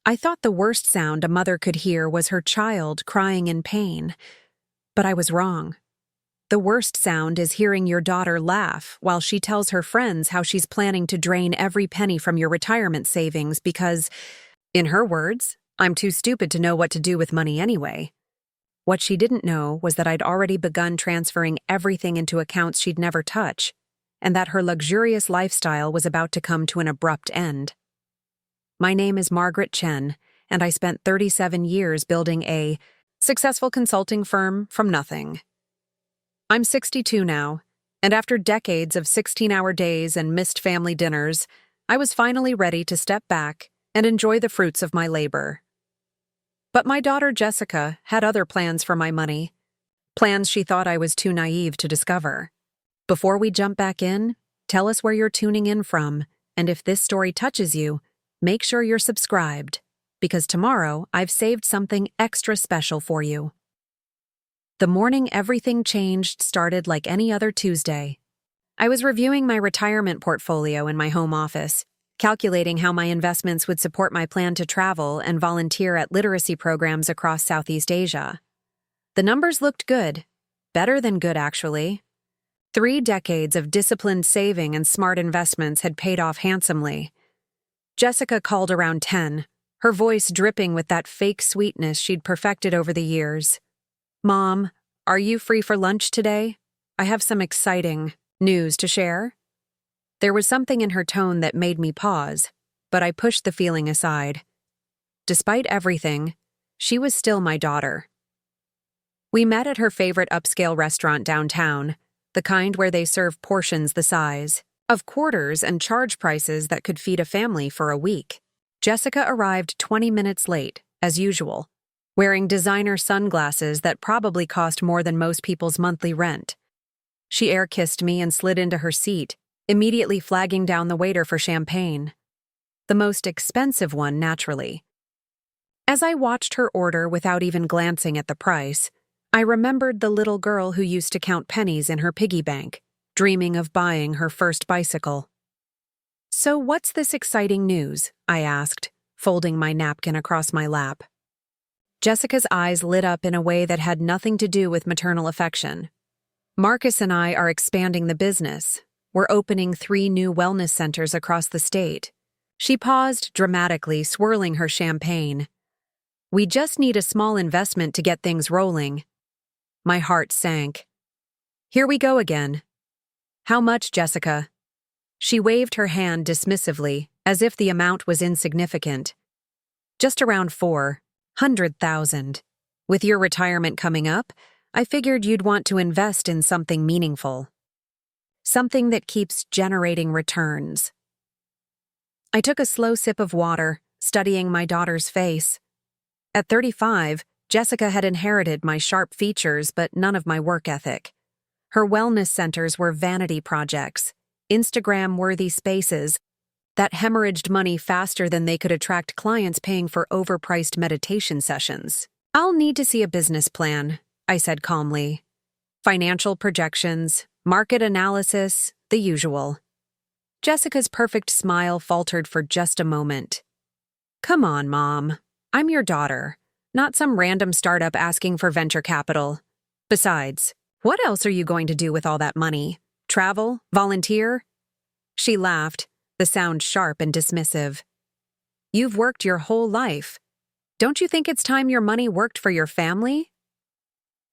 I thought the worst sound a mother could hear was her child crying in pain. But I was wrong. The worst sound is hearing your daughter laugh while she tells her friends how she's planning to drain every penny from your retirement savings because, in her words, I'm too stupid to know what to do with money anyway. What she didn't know was that I'd already begun transferring everything into accounts she'd never touch, and that her luxurious lifestyle was about to come to an abrupt end. My name is Margaret Chen, and I spent 37 years building a successful consulting firm from nothing. I'm 62 now, and after decades of 16-hour days and missed family dinners, I was finally ready to step back and enjoy the fruits of my labor. But my daughter Jessica had other plans for my money, plans she thought I was too naive to discover. Before we jump back in, tell us where you're tuning in from, and if this story touches you, make sure you're subscribed, because tomorrow I've saved something extra special for you. The morning everything changed started like any other Tuesday. I was reviewing my retirement portfolio in my home office, calculating how my investments would support my plan to travel and volunteer at literacy programs across Southeast Asia. The numbers looked good. Better than good, actually. 3 decades of disciplined saving and smart investments had paid off handsomely. Jessica called around 10, her voice dripping with that fake sweetness she'd perfected over the years. "Mom, are you free for lunch today? I have some exciting news to share." There was something in her tone that made me pause, but I pushed the feeling aside. Despite everything, she was still my daughter. We met at her favorite upscale restaurant downtown, the kind where they serve portions the size of quarters and charge prices that could feed a family for a week. Jessica arrived 20 minutes late, as usual, wearing designer sunglasses that probably cost more than most people's monthly rent. She air-kissed me and slid into her seat, immediately flagging down the waiter for champagne. The most expensive one, naturally. As I watched her order without even glancing at the price, I remembered the little girl who used to count pennies in her piggy bank, dreaming of buying her first bicycle. "So what's this exciting news?" I asked, folding my napkin across my lap. Jessica's eyes lit up in a way that had nothing to do with maternal affection. "Marcus and I are expanding the business. We're opening 3 new wellness centers across the state." She paused dramatically, swirling her champagne. "We just need a small investment to get things rolling." My heart sank. "Here we go again." "How much, Jessica?" She waved her hand dismissively, as if the amount was insignificant. "Just around 400,000. With your retirement coming up, I figured you'd want to invest in something meaningful. Something that keeps generating returns." I took a slow sip of water, studying my daughter's face. At 35, Jessica had inherited my sharp features but none of my work ethic. Her wellness centers were vanity projects, Instagram-worthy spaces that hemorrhaged money faster than they could attract clients paying for overpriced meditation sessions. "I'll need to see a business plan," I said calmly. "Financial projections, market analysis, the usual." Jessica's perfect smile faltered for just a moment. "Come on, Mom. I'm your daughter, not some random startup asking for venture capital. Besides, what else are you going to do with all that money? Travel? Volunteer?" She laughed, the sound sharp and dismissive. "You've worked your whole life. Don't you think it's time your money worked for your family?"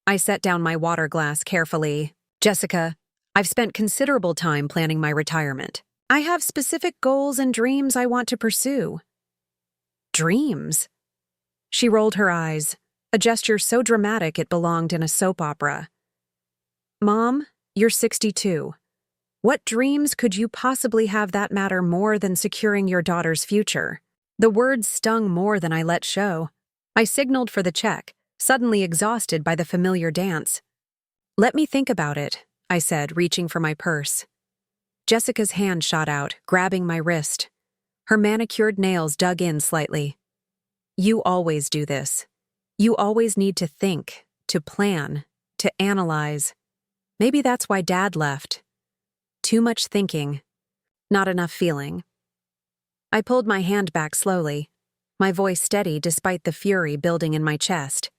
I set down my water glass carefully. "Jessica, I've spent considerable time planning my retirement. I have specific goals and dreams I want to pursue." "Dreams?" She rolled her eyes, a gesture so dramatic it belonged in a soap opera. "Mom, you're 62. What dreams could you possibly have that matter more than securing your daughter's future?" The words stung more than I let show. I signaled for the check, suddenly exhausted by the familiar dance. "Let me think about it," I said, reaching for my purse. Jessica's hand shot out, grabbing my wrist. Her manicured nails dug in slightly. "You always do this. You always need to think, to plan, to analyze. Maybe that's why Dad left. Too much thinking, not enough feeling." I pulled my hand back slowly. my voice steady despite the fury building in my chest.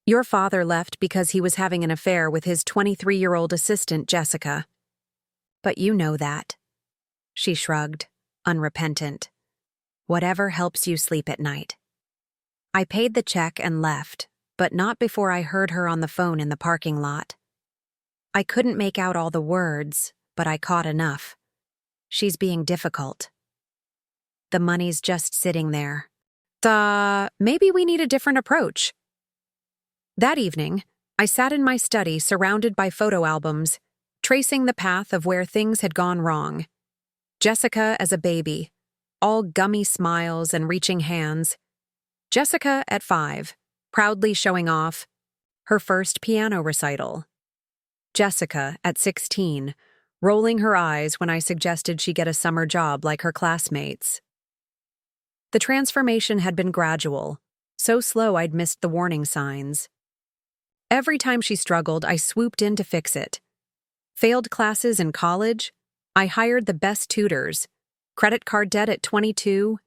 Your father left because he was having an affair with his 23-year-old assistant, Jessica. But you know that. She shrugged, unrepentant. Whatever helps you sleep at night. I paid the check and left, but not before I heard her on the phone in the parking lot. I couldn't make out all the words, but I caught enough. She's being difficult. The money's just sitting there. Maybe we need a different approach. That evening, I sat in my study surrounded by photo albums, tracing the path of where things had gone wrong. Jessica as a baby, all gummy smiles and reaching hands. Jessica at 5, proudly showing off her first piano recital. Jessica at 16, rolling her eyes when I suggested she get a summer job like her classmates. The transformation had been gradual, so slow I'd missed the warning signs. Every time she struggled, I swooped in to fix it. Failed classes in college, I hired the best tutors. Credit card debt at 22,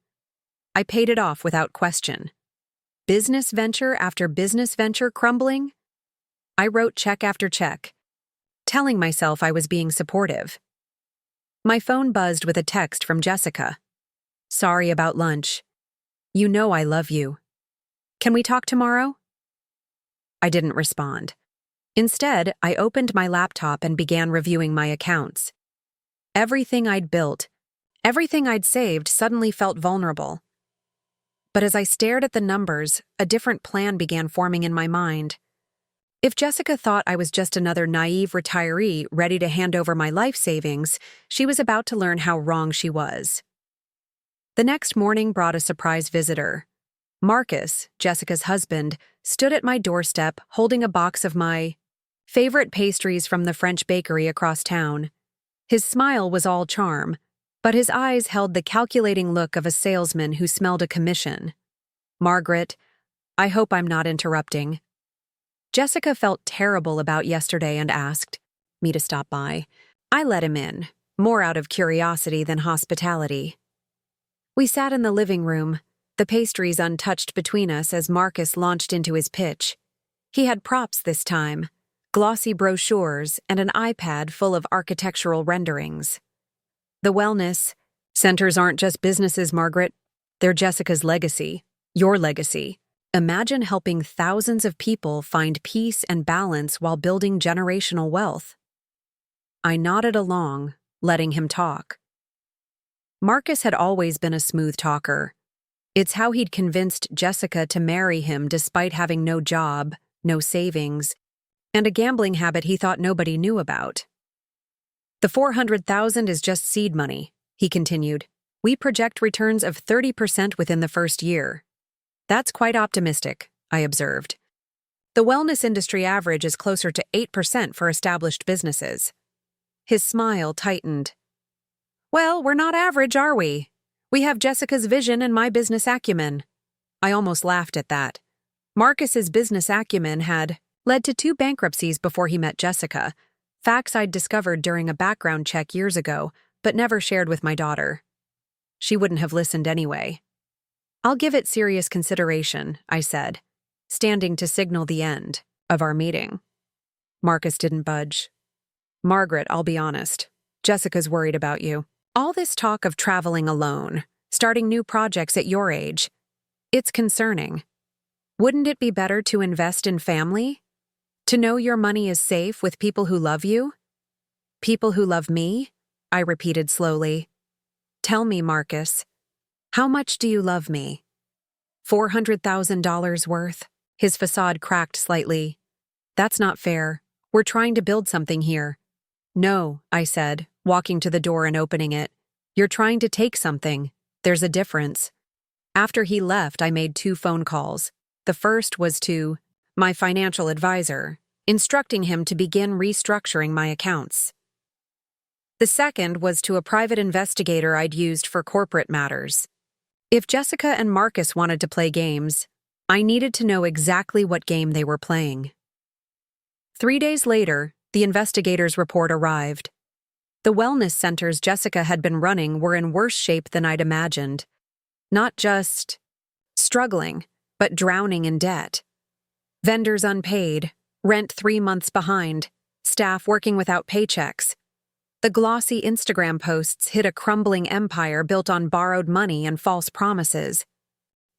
I paid it off without question. Business venture after business venture crumbling, I wrote check after check, telling myself I was being supportive. My phone buzzed with a text from Jessica. Sorry about lunch. You know I love you. Can we talk tomorrow? I didn't respond. Instead, I opened my laptop and began reviewing my accounts. Everything I'd built, everything I'd saved suddenly felt vulnerable. But as I stared at the numbers, a different plan began forming in my mind. If Jessica thought I was just another naive retiree ready to hand over my life savings, she was about to learn how wrong she was. The next morning brought a surprise visitor. Marcus, Jessica's husband, stood at my doorstep holding a box of my favorite pastries from the French bakery across town. His smile was all charm, but his eyes held the calculating look of a salesman who smelled a commission. Margaret, I hope I'm not interrupting. Jessica felt terrible about yesterday and asked me to stop by. I let him in, more out of curiosity than hospitality. We sat in the living room, the pastries untouched between us as Marcus launched into his pitch. He had props this time, glossy brochures and an iPad full of architectural renderings. The wellness centers aren't just businesses, Margaret. They're Jessica's legacy, your legacy. Imagine helping thousands of people find peace and balance while building generational wealth. I nodded along, letting him talk. Marcus had always been a smooth talker. It's how he'd convinced Jessica to marry him despite having no job, no savings, and a gambling habit he thought nobody knew about. The $400,000 is just seed money, he continued. We project returns of 30% within the first year. That's quite optimistic, I observed. The wellness industry average is closer to 8% for established businesses. His smile tightened. Well, we're not average, are we? We have Jessica's vision and my business acumen. I almost laughed at that. Marcus's business acumen had led to 2 bankruptcies before he met Jessica, facts I'd discovered during a background check years ago, but never shared with my daughter. She wouldn't have listened anyway. I'll give it serious consideration, I said, standing to signal the end of our meeting. Marcus didn't budge. Margaret, I'll be honest. Jessica's worried about you. All this talk of traveling alone, starting new projects at your age, it's concerning. Wouldn't it be better to invest in family? To know your money is safe with people who love you? People who love me? I repeated slowly. Tell me, Marcus. How much do you love me? $400,000 worth? His facade cracked slightly. That's not fair. We're trying to build something here. No, I said, walking to the door and opening it. You're trying to take something. There's a difference. After he left, I made 2 phone calls. The first was to my financial advisor, instructing him to begin restructuring my accounts. The second was to a private investigator I'd used for corporate matters. If Jessica and Marcus wanted to play games, I needed to know exactly what game they were playing. 3 days later, the investigator's report arrived. The wellness centers Jessica had been running were in worse shape than I'd imagined. Not just Struggling, but drowning in debt. Vendors unpaid, rent 3 months behind, staff working without paychecks. The glossy Instagram posts hid a crumbling empire built on borrowed money and false promises.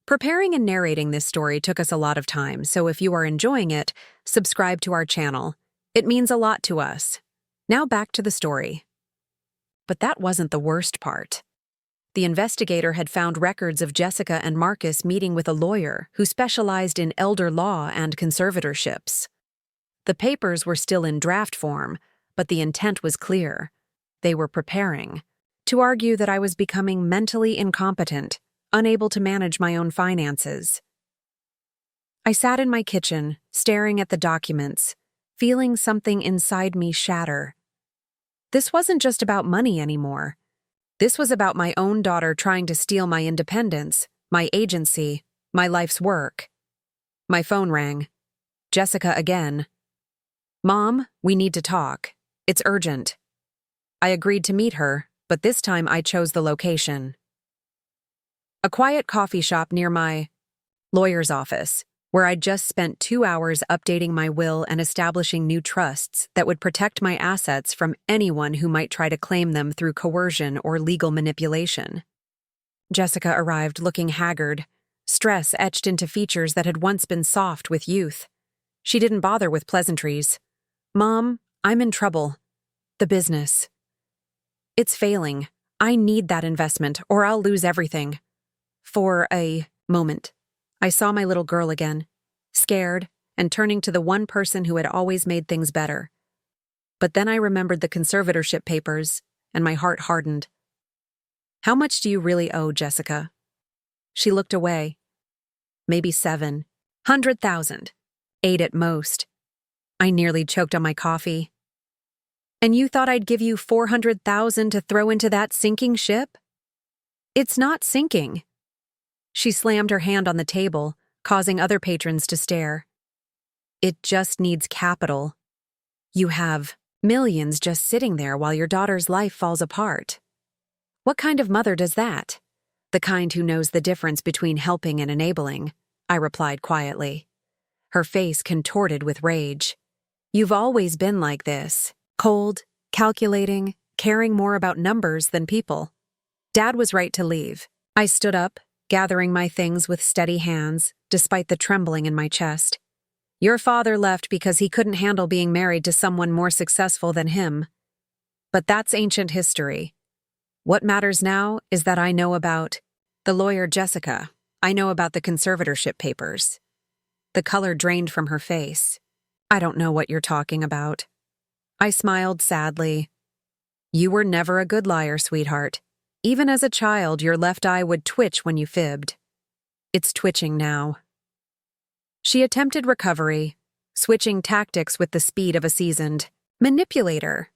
Preparing and narrating this story took us a lot of time, so if you are enjoying it, subscribe to our channel. It means a lot to us. Now back to the story. But that wasn't the worst part. The investigator had found records of Jessica and Marcus meeting with a lawyer who specialized in elder law and conservatorships. The papers were still in draft form, but the intent was clear. They were preparing to argue that I was becoming mentally incompetent, unable to manage my own finances. I sat in my kitchen, staring at the documents, feeling something inside me shatter. This wasn't just about money anymore. This was about my own daughter trying to steal my independence, my agency, my life's work. My phone rang. Jessica again. "Mom, we need to talk. It's urgent." I agreed to meet her, but this time I chose the location. A quiet coffee shop near my lawyer's office, where I'd just spent 2 hours updating my will and establishing new trusts that would protect my assets from anyone who might try to claim them through coercion or legal manipulation. Jessica arrived looking haggard, stress etched into features that had once been soft with youth. She didn't bother with pleasantries. "Mom, I'm in trouble. The business. It's failing. I need that investment or I'll lose everything." For a moment, I saw my little girl again, scared and turning to the one person who had always made things better. But then I remembered the conservatorship papers, and my heart hardened. "How much do you really owe, Jessica?" She looked away. "Maybe 700,000. 8 at most." I nearly choked on my coffee. "And you thought I'd give you 400,000 to throw into that sinking ship?" "It's not sinking." She slammed her hand on the table, causing other patrons to stare. "It just needs capital. You have millions just sitting there while your daughter's life falls apart." "What kind of mother does that?" "The kind who knows the difference between helping and enabling," I replied quietly. Her face contorted with rage. "You've always been like this. Cold, calculating, caring more about numbers than people." Dad was right to leave. I stood up, gathering my things with steady hands, despite the trembling in my chest. "Your father left because he couldn't handle being married to someone more successful than him. But that's ancient history. What matters now is that I know about the lawyer Jessica. I know about the conservatorship papers." The color drained from her face. "I don't know what you're talking about." I smiled sadly. "You were never a good liar, sweetheart. Even as a child, your left eye would twitch when you fibbed. It's twitching now." She attempted recovery, switching tactics with the speed of a seasoned manipulator.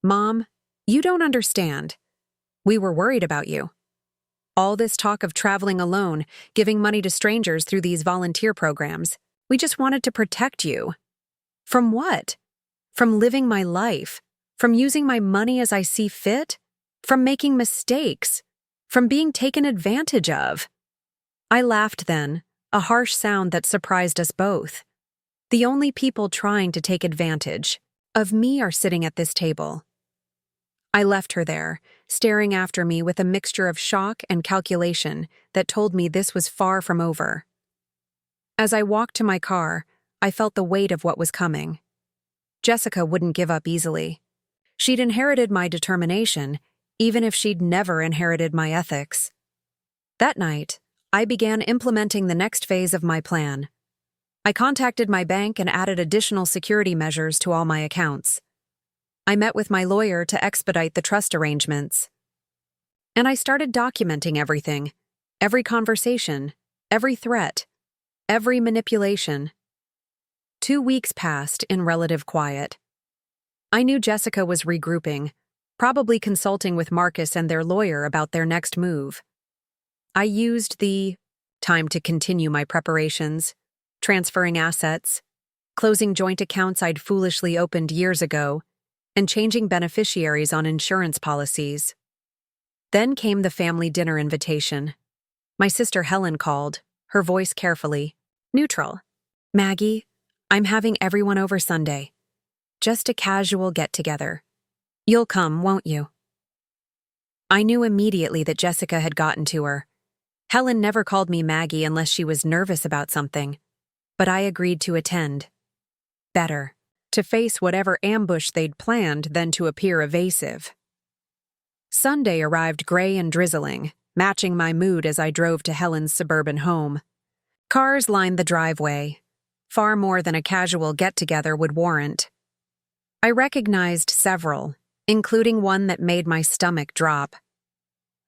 "Mom, you don't understand. We were worried about you. All this talk of traveling alone, giving money to strangers through these volunteer programs. We just wanted to protect you." "From what?" "From living my life. From using my money as I see fit. From making mistakes. From being taken advantage of." I laughed then, a harsh sound that surprised us both. The only people trying to take advantage of me are sitting at this table. I left her there, staring after me with a mixture of shock and calculation that told me this was far from over. As I walked to my car, I felt the weight of what was coming. Jessica wouldn't give up easily. She'd inherited my determination, even if she'd never inherited my ethics. That night, I began implementing the next phase of my plan. I contacted my bank and added additional security measures to all my accounts. I met with my lawyer to expedite the trust arrangements. And I started documenting everything, every conversation, every threat, every manipulation. 2 weeks passed in relative quiet. I knew Jessica was regrouping, probably consulting with Marcus and their lawyer about their next move. I used the time to continue my preparations, transferring assets, closing joint accounts I'd foolishly opened years ago, and changing beneficiaries on insurance policies. Then came the family dinner invitation. My sister Helen called, her voice carefully neutral. Maggie, I'm having everyone over Sunday. Just a casual get-together. You'll come, won't you? I knew immediately that Jessica had gotten to her. Helen never called me Maggie unless she was nervous about something, but I agreed to attend. Better to face whatever ambush they'd planned than to appear evasive. Sunday arrived gray and drizzling, matching my mood as I drove to Helen's suburban home. Cars lined the driveway, far more than a casual get-together would warrant. I recognized several, including one that made my stomach drop.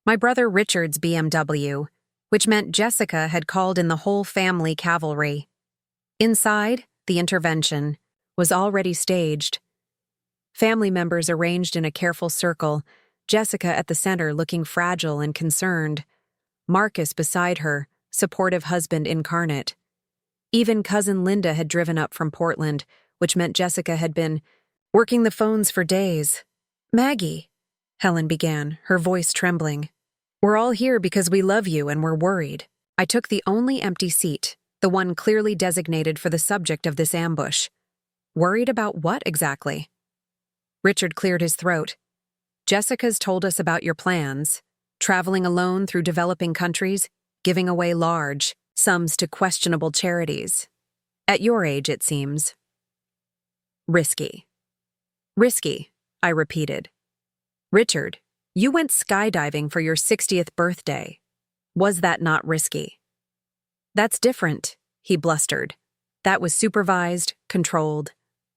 My brother Richard's BMW, which meant Jessica had called in the whole family cavalry. Inside, the intervention was already staged. Family members arranged in a careful circle, Jessica at the center looking fragile and concerned, Marcus beside her, supportive husband incarnate. Even cousin Linda had driven up from Portland, which meant Jessica had been working the phones for days. Maggie, Helen began, her voice trembling. We're all here because we love you and we're worried. I took the only empty seat, the one clearly designated for the subject of this ambush. Worried about what exactly? Richard cleared his throat. Jessica's told us about your plans, traveling alone through developing countries, giving away large sums to questionable charities. At your age, it seems. Risky. Risky, I repeated. Richard, you went skydiving for your 60th birthday. Was that not risky? That's different, he blustered. That was supervised, controlled,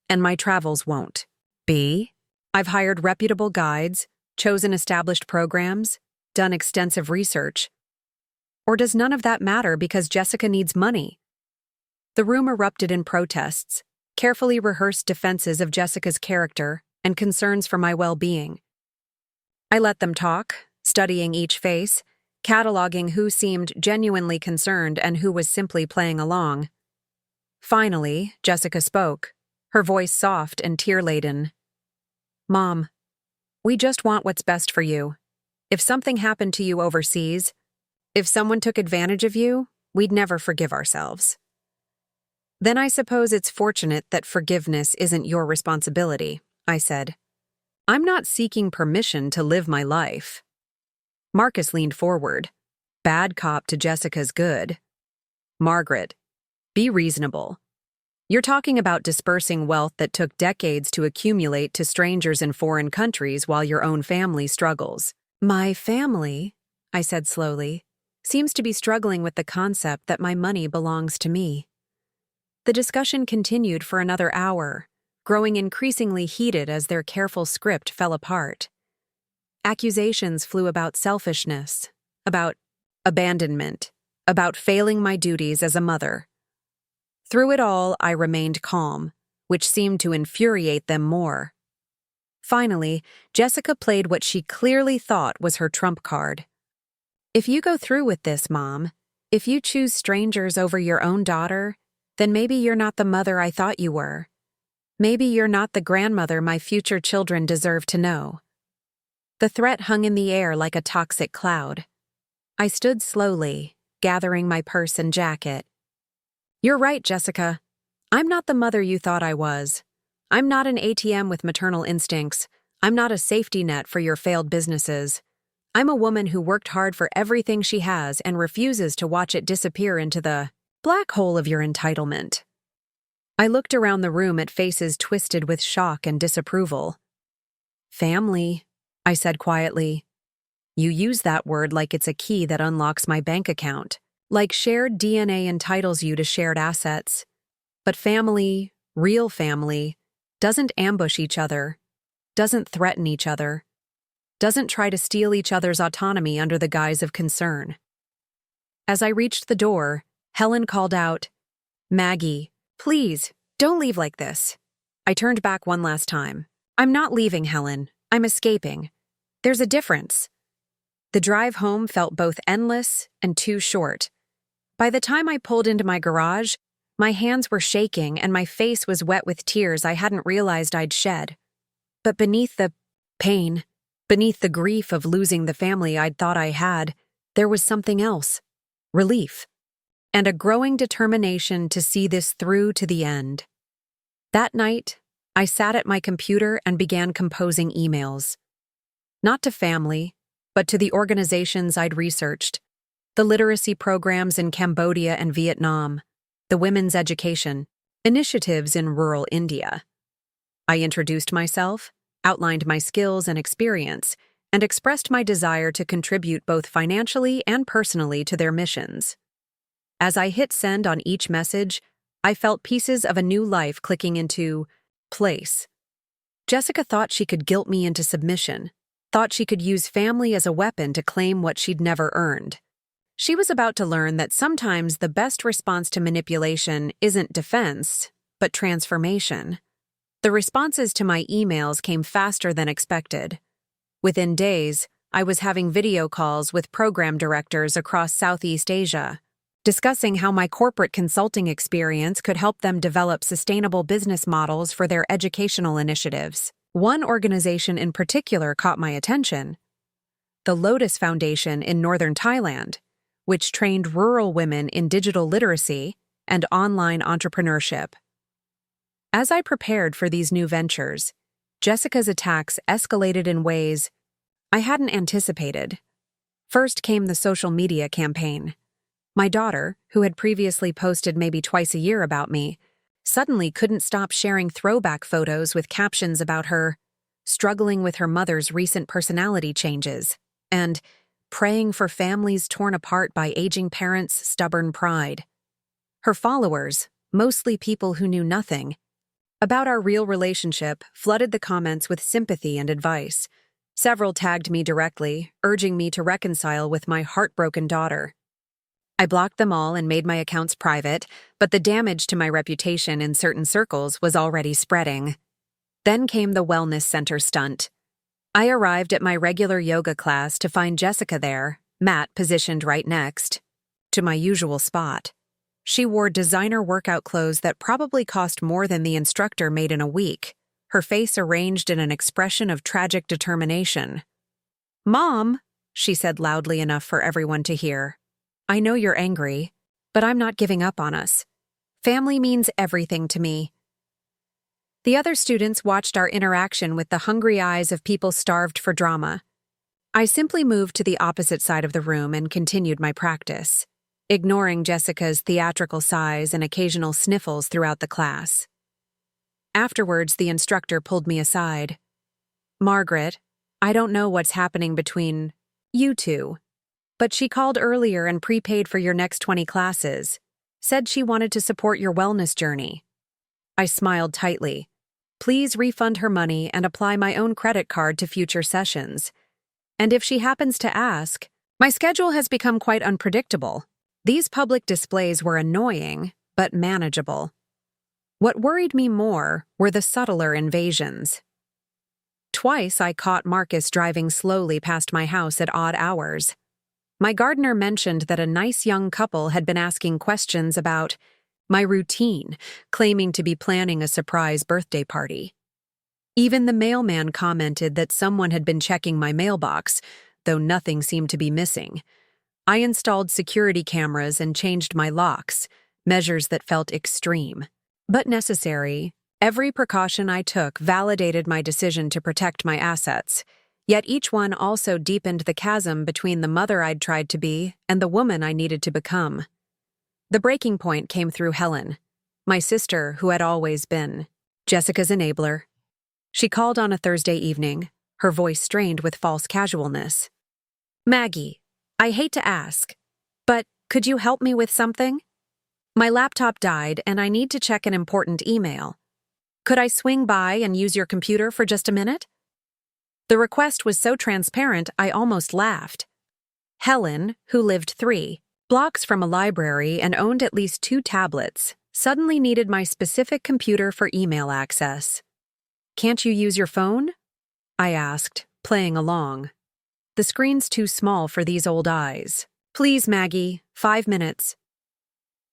and my travels won't be. I've hired reputable guides, chosen established programs, done extensive research. Or does none of that matter because Jessica needs money? The room erupted in protests, carefully rehearsed defenses of Jessica's character and concerns for my well-being. I let them talk, studying each face, cataloging who seemed genuinely concerned and who was simply playing along. Finally, Jessica spoke, her voice soft and tear-laden. Mom, we just want what's best for you. If something happened to you overseas, if someone took advantage of you, we'd never forgive ourselves. Then I suppose it's fortunate that forgiveness isn't your responsibility, I said. I'm not seeking permission to live my life. Marcus leaned forward. Bad cop to Jessica's good. Margaret, be reasonable. You're talking about dispersing wealth that took decades to accumulate to strangers in foreign countries while your own family struggles. My family, I said slowly, seems to be struggling with the concept that my money belongs to me. The discussion continued for another hour, growing increasingly heated as their careful script fell apart. Accusations flew about selfishness, about abandonment, about failing my duties as a mother. Through it all, I remained calm, which seemed to infuriate them more. Finally, Jessica played what she clearly thought was her trump card. If you go through with this, Mom, if you choose strangers over your own daughter, then maybe you're not the mother I thought you were. Maybe you're not the grandmother my future children deserve to know. The threat hung in the air like a toxic cloud. I stood slowly, gathering my purse and jacket. You're right, Jessica. I'm not the mother you thought I was. I'm not an ATM with maternal instincts. I'm not a safety net for your failed businesses. I'm a woman who worked hard for everything she has and refuses to watch it disappear into the black hole of your entitlement. I looked around the room at faces twisted with shock and disapproval. Family, I said quietly. You use that word like it's a key that unlocks my bank account, like shared DNA entitles you to shared assets. But family, real family, doesn't ambush each other, doesn't threaten each other, doesn't try to steal each other's autonomy under the guise of concern. As I reached the door, Helen called out, Maggie, please, don't leave like this. I turned back one last time. I'm not leaving, Helen. I'm escaping. There's a difference. The drive home felt both endless and too short. By the time I pulled into my garage, my hands were shaking and my face was wet with tears I hadn't realized I'd shed. But beneath the pain, beneath the grief of losing the family I'd thought I had, there was something else. relief, and a growing determination to see this through to the end. That night, I sat at my computer and began composing emails. Not to family, but to the organizations I'd researched, the literacy programs in Cambodia and Vietnam, the women's education, initiatives in rural India. I introduced myself, outlined my skills and experience, and expressed my desire to contribute both financially and personally to their missions. As I hit send on each message, I felt pieces of a new life clicking into place. Jessica thought she could guilt me into submission, thought she could use family as a weapon to claim what she'd never earned. She was about to learn that sometimes the best response to manipulation isn't defense, but transformation. The responses to my emails came faster than expected. Within days, I was having video calls with program directors across Southeast Asia, discussing how my corporate consulting experience could help them develop sustainable business models for their educational initiatives. One organization in particular caught my attention: the Lotus Foundation in northern Thailand, which trained rural women in digital literacy and online entrepreneurship. As I prepared for these new ventures, Jessica's attacks escalated in ways I hadn't anticipated. First came the social media campaign. My daughter, who had previously posted maybe twice a year about me, suddenly couldn't stop sharing throwback photos with captions about her struggling with her mother's recent personality changes and praying for families torn apart by aging parents' stubborn pride. Her followers, mostly people who knew nothing about our real relationship, flooded the comments with sympathy and advice. Several tagged me directly, urging me to reconcile with my heartbroken daughter. I blocked them all and made my accounts private, but the damage to my reputation in certain circles was already spreading. Then came the wellness center stunt. I arrived at my regular yoga class to find Jessica there, mat positioned right next to my usual spot. She wore designer workout clothes that probably cost more than the instructor made in a week, her face arranged in an expression of tragic determination. "Mom," she said loudly enough for everyone to hear, "I know you're angry, but I'm not giving up on us. Family means everything to me." The other students watched our interaction with the hungry eyes of people starved for drama. I simply moved to the opposite side of the room and continued my practice, ignoring Jessica's theatrical sighs and occasional sniffles throughout the class. Afterwards, the instructor pulled me aside. "Margaret, I don't know what's happening between you two, but she called earlier and prepaid for your next 20 classes, said she wanted to support your wellness journey." I smiled tightly. Please refund her money and apply my own credit card to future sessions. And if she happens to ask, my schedule has become quite unpredictable. These public displays were annoying, but manageable. What worried me more were the subtler invasions. Twice I caught Marcus driving slowly past my house at odd hours. My gardener mentioned that a nice young couple had been asking questions about my routine, claiming to be planning a surprise birthday party. Even the mailman commented that someone had been checking my mailbox, though nothing seemed to be missing. I installed security cameras and changed my locks, measures that felt extreme, but necessary. Every precaution I took validated my decision to protect my assets, yet each one also deepened the chasm between the mother I'd tried to be and the woman I needed to become. The breaking point came through Helen, my sister who had always been Jessica's enabler. She called on a Thursday evening, her voice strained with false casualness. "Maggie, I hate to ask, but could you help me with something? My laptop died and I need to check an important email. Could I swing by and use your computer for just a minute?" The request was so transparent I almost laughed. Helen, who lived 3 blocks from a library and owned at least 2 tablets, suddenly needed my specific computer for email access. "Can't you use your phone?" I asked, playing along. "The screen's too small for these old eyes. Please, Maggie, 5 minutes.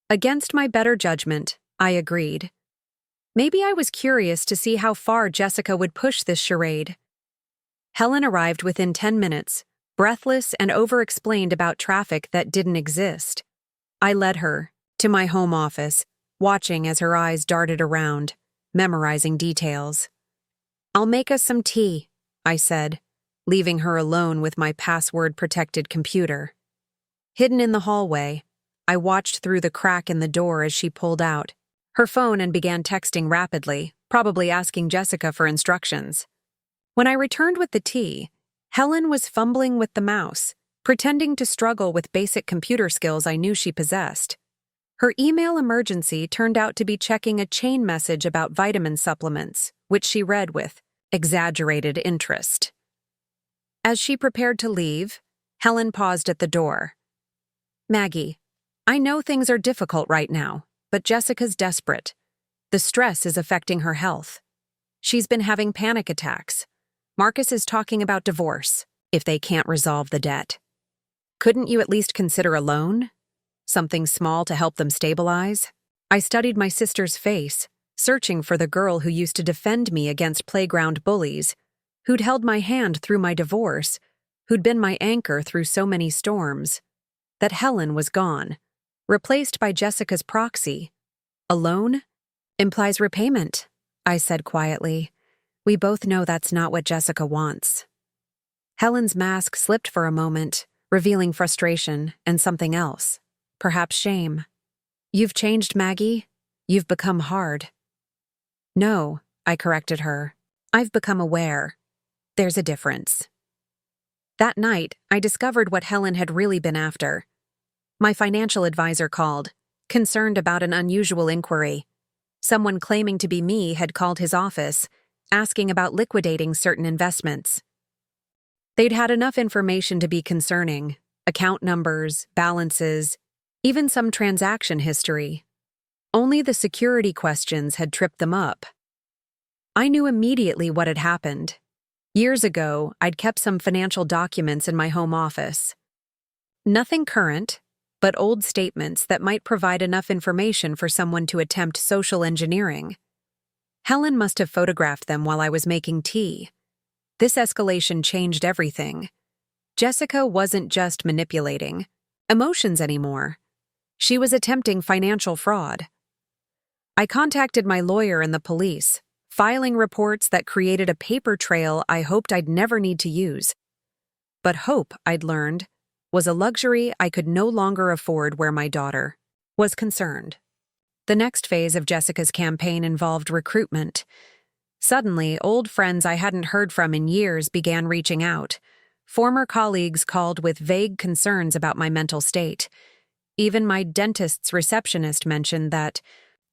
Against my better judgment, I agreed. Maybe I was curious to see how far Jessica would push this charade. Helen arrived within 10 minutes, breathless and over-explained about traffic that didn't exist. I led her to my home office, watching as her eyes darted around, memorizing details. "I'll make us some tea," I said, leaving her alone with my password-protected computer. Hidden in the hallway, I watched through the crack in the door as she pulled out her phone and began texting rapidly, probably asking Jessica for instructions. When I returned with the tea, Helen was fumbling with the mouse, pretending to struggle with basic computer skills I knew she possessed. Her email emergency turned out to be checking a chain message about vitamin supplements, which she read with exaggerated interest. As she prepared to leave, Helen paused at the door. "Maggie, I know things are difficult right now, but Jessica's desperate. The stress is affecting her health. She's been having panic attacks. Marcus is talking about divorce, if they can't resolve the debt. Couldn't you at least consider a loan? Something small to help them stabilize?" I studied my sister's face, searching for the girl who used to defend me against playground bullies, who'd held my hand through my divorce, who'd been my anchor through so many storms. That Helen was gone, replaced by Jessica's proxy. "A loan implies repayment," I said quietly. "We both know that's not what Jessica wants." Helen's mask slipped for a moment, revealing frustration and something else, perhaps shame. "You've changed, Maggie. You've become hard." "No," I corrected her. "I've become aware. There's a difference." That night, I discovered what Helen had really been after. My financial advisor called, concerned about an unusual inquiry. Someone claiming to be me had called his office, asking about liquidating certain investments. They'd had enough information to be concerning: account numbers, balances, even some transaction history. Only the security questions had tripped them up. I knew immediately what had happened. Years ago, I'd kept some financial documents in my home office. Nothing current, but old statements that might provide enough information for someone to attempt social engineering. Helen must have photographed them while I was making tea. This escalation changed everything. Jessica wasn't just manipulating emotions anymore. She was attempting financial fraud. I contacted my lawyer and the police, filing reports that created a paper trail I hoped I'd never need to use. But hope, I'd learned, was a luxury I could no longer afford where my daughter was concerned. The next phase of Jessica's campaign involved recruitment. Suddenly, old friends I hadn't heard from in years began reaching out. Former colleagues called with vague concerns about my mental state. Even my dentist's receptionist mentioned that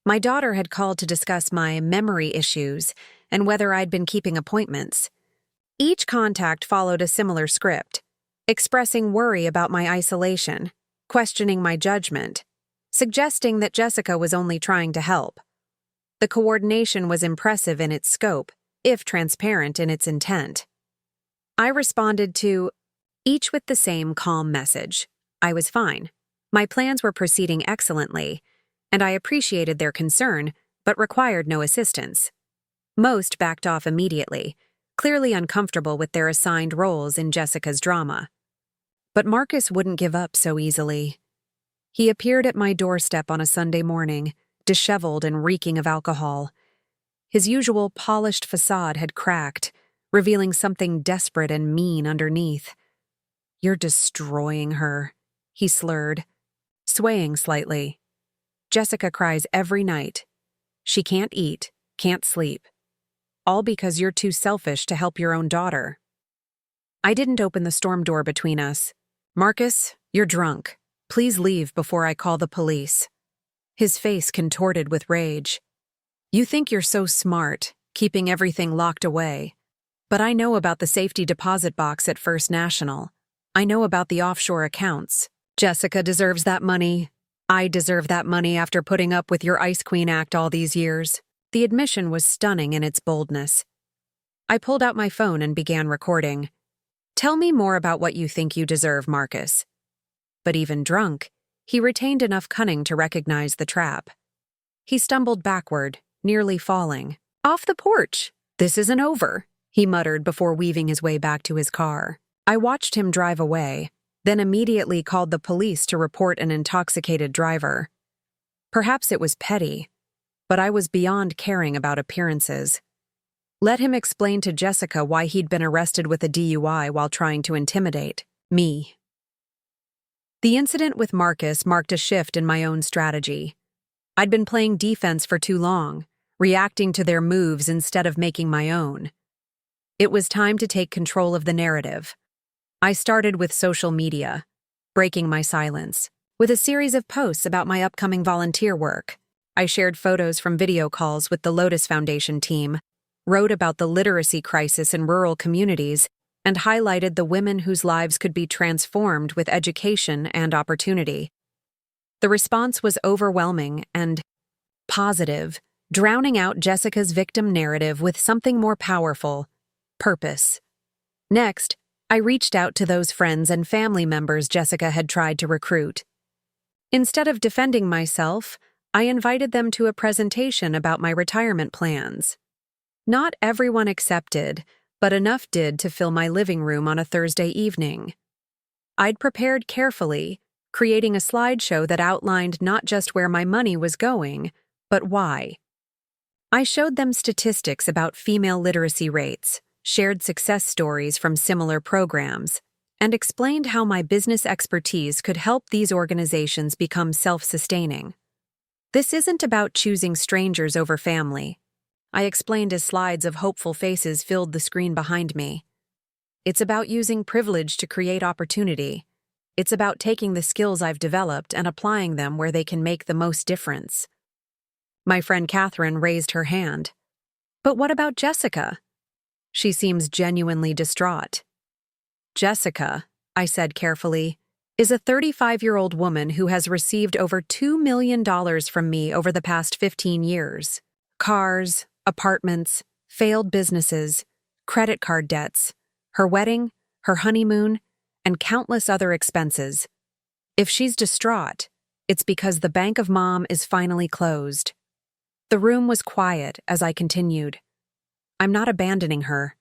my daughter had called to discuss my memory issues and whether I'd been keeping appointments. Each contact followed a similar script, expressing worry about my isolation, questioning my judgment, suggesting that Jessica was only trying to help. The coordination was impressive in its scope, if transparent in its intent. I responded to each with the same calm message. I was fine. My plans were proceeding excellently, and I appreciated their concern, but required no assistance. Most backed off immediately, clearly uncomfortable with their assigned roles in Jessica's drama. But Marcus wouldn't give up so easily. He appeared at my doorstep on a Sunday morning, disheveled and reeking of alcohol. His usual polished facade had cracked, revealing something desperate and mean underneath. "You're destroying her," he slurred, swaying slightly. "Jessica cries every night. She can't eat, can't sleep. All because you're too selfish to help your own daughter." I didn't open the storm door between us. "Marcus, you're drunk. Please leave before I call the police." His face contorted with rage. "You think you're so smart, keeping everything locked away. But I know about the safety deposit box at First National. I know about the offshore accounts. Jessica deserves that money. I deserve that money after putting up with your Ice Queen act all these years." The admission was stunning in its boldness. I pulled out my phone and began recording. "Tell me more about what you think you deserve, Marcus." But even drunk, he retained enough cunning to recognize the trap. He stumbled backward, nearly falling. "Off the porch! This isn't over," he muttered before weaving his way back to his car. I watched him drive away, then immediately called the police to report an intoxicated driver. Perhaps it was petty, but I was beyond caring about appearances. Let him explain to Jessica why he'd been arrested with a DUI while trying to intimidate me. The incident with Marcus marked a shift in my own strategy. I'd been playing defense for too long, reacting to their moves instead of making my own. It was time to take control of the narrative. I started with social media, breaking my silence, with a series of posts about my upcoming volunteer work. I shared photos from video calls with the Lotus Foundation team, wrote about the literacy crisis in rural communities, and highlighted the women whose lives could be transformed with education and opportunity. The response was overwhelming and positive, drowning out Jessica's victim narrative with something more powerful: purpose. Next, I reached out to those friends and family members Jessica had tried to recruit. Instead of defending myself, I invited them to a presentation about my retirement plans. Not everyone accepted, but enough did to fill my living room on a Thursday evening. I'd prepared carefully, creating a slideshow that outlined not just where my money was going, but why. I showed them statistics about female literacy rates, shared success stories from similar programs, and explained how my business expertise could help these organizations become self-sustaining. This isn't about choosing strangers over family, I explained as slides of hopeful faces filled the screen behind me. It's about using privilege to create opportunity. It's about taking the skills I've developed and applying them where they can make the most difference. My friend Catherine raised her hand. But what about Jessica? She seems genuinely distraught. Jessica, I said carefully, is a 35-year-old woman who has received over $2 million from me over the past 15 years. Cars, apartments, failed businesses, credit card debts, her wedding, her honeymoon, and countless other expenses. If she's distraught, it's because the bank of Mom is finally closed. The room was quiet as I continued. I'm not abandoning her.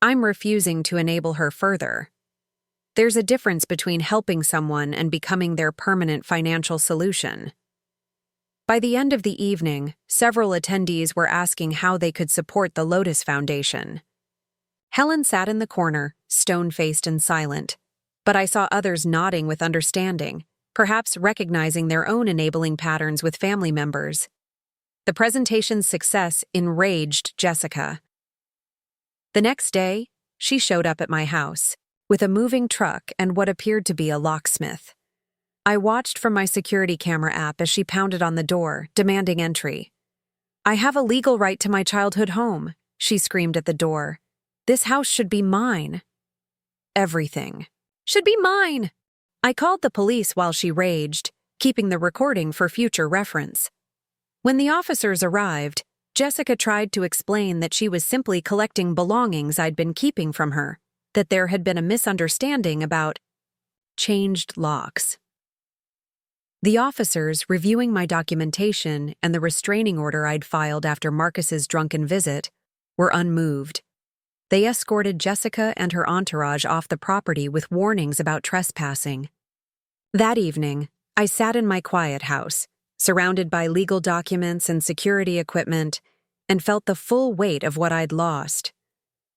I'm refusing to enable her further. There's a difference between helping someone and becoming their permanent financial solution. By the end of the evening, several attendees were asking how they could support the Lotus Foundation. Helen sat in the corner, stone-faced and silent, but I saw others nodding with understanding, perhaps recognizing their own enabling patterns with family members. The presentation's success enraged Jessica. The next day, she showed up at my house, with a moving truck and what appeared to be a locksmith. I watched from my security camera app as she pounded on the door, demanding entry. I have a legal right to my childhood home, she screamed at the door. This house should be mine. Everything should be mine. I called the police while she raged, keeping the recording for future reference. When the officers arrived, Jessica tried to explain that she was simply collecting belongings I'd been keeping from her, that there had been a misunderstanding about changed locks. The officers, reviewing my documentation and the restraining order I'd filed after Marcus's drunken visit, were unmoved. They escorted Jessica and her entourage off the property with warnings about trespassing. That evening, I sat in my quiet house, surrounded by legal documents and security equipment, and felt the full weight of what I'd lost.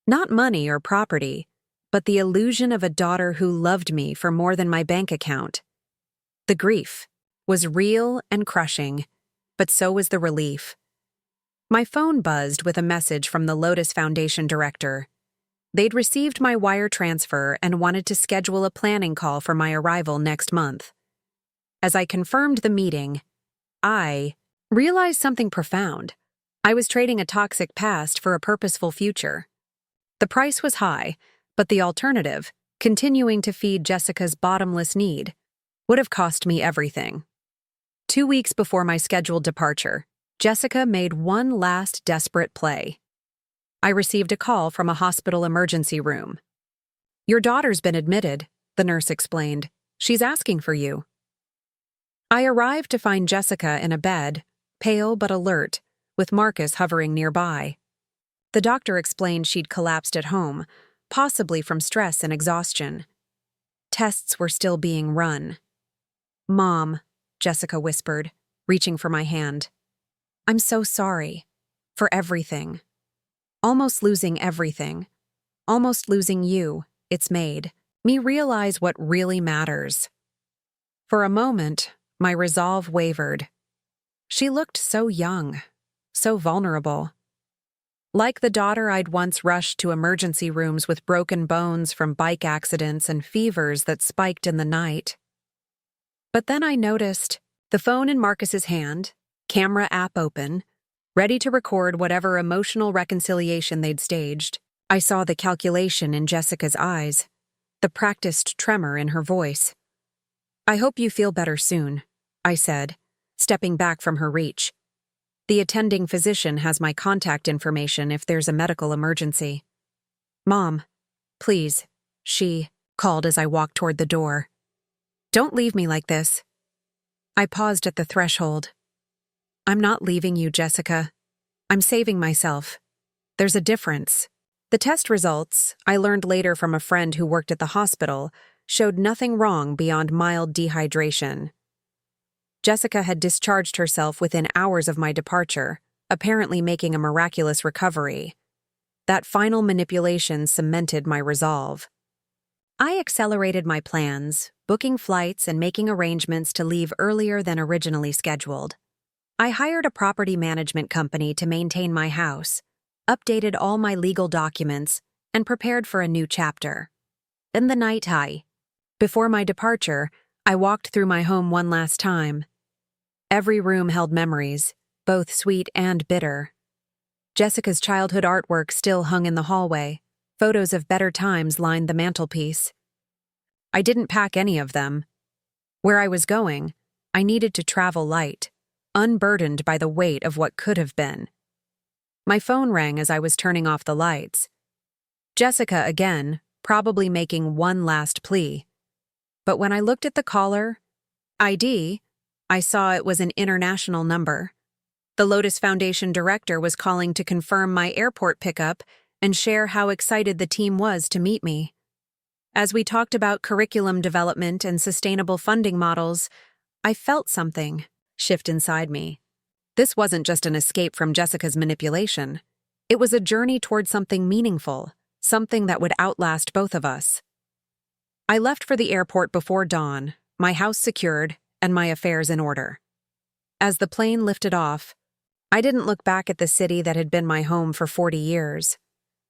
Not money or property, but the illusion of a daughter who loved me for more than my bank account. The grief was real and crushing, but so was the relief. My phone buzzed with a message from the Lotus Foundation director. They'd received my wire transfer and wanted to schedule a planning call for my arrival next month. As I confirmed the meeting, I realized something profound. I was trading a toxic past for a purposeful future. The price was high, but the alternative, continuing to feed Jessica's bottomless need, would have cost me everything. 2 weeks before my scheduled departure, Jessica made one last desperate play. I received a call from a hospital emergency room. "Your daughter's been admitted," the nurse explained. "She's asking for you." I arrived to find Jessica in a bed, pale but alert, with Marcus hovering nearby. The doctor explained she'd collapsed at home, possibly from stress and exhaustion. Tests were still being run. "Mom," Jessica whispered, reaching for my hand. "I'm so sorry. For everything. Almost losing everything. Almost losing you. It's made me realize what really matters." For a moment, my resolve wavered. She looked so young, so vulnerable. Like the daughter I'd once rushed to emergency rooms with broken bones from bike accidents and fevers that spiked in the night. But then I noticed the phone in Marcus's hand, camera app open, ready to record whatever emotional reconciliation they'd staged. I saw the calculation in Jessica's eyes, the practiced tremor in her voice. "I hope you feel better soon," I said, stepping back from her reach. "The attending physician has my contact information if there's a medical emergency." "Mom, please," she called as I walked toward the door. "Don't leave me like this." I paused at the threshold. "I'm not leaving you, Jessica. I'm saving myself. There's a difference." The test results, I learned later from a friend who worked at the hospital, showed nothing wrong beyond mild dehydration. Jessica had discharged herself within hours of my departure, apparently making a miraculous recovery. That final manipulation cemented my resolve. I accelerated my plans, booking flights and making arrangements to leave earlier than originally scheduled. I hired a property management company to maintain my house, updated all my legal documents, and prepared for a new chapter. In the night, before my departure, I walked through my home one last time. Every room held memories, both sweet and bitter. Jessica's childhood artwork still hung in the hallway. Photos of better times lined the mantelpiece. I didn't pack any of them. Where I was going, I needed to travel light, unburdened by the weight of what could have been. My phone rang as I was turning off the lights. Jessica again, probably making one last plea. But when I looked at the caller ID, I saw it was an international number. The Lotus Foundation director was calling to confirm my airport pickup and share how excited the team was to meet me. As we talked about curriculum development and sustainable funding models, I felt something shift inside me. This wasn't just an escape from Jessica's manipulation. It was a journey toward something meaningful, something that would outlast both of us. I left for the airport before dawn, my house secured, and my affairs in order. As the plane lifted off, I didn't look back at the city that had been my home for 40 years.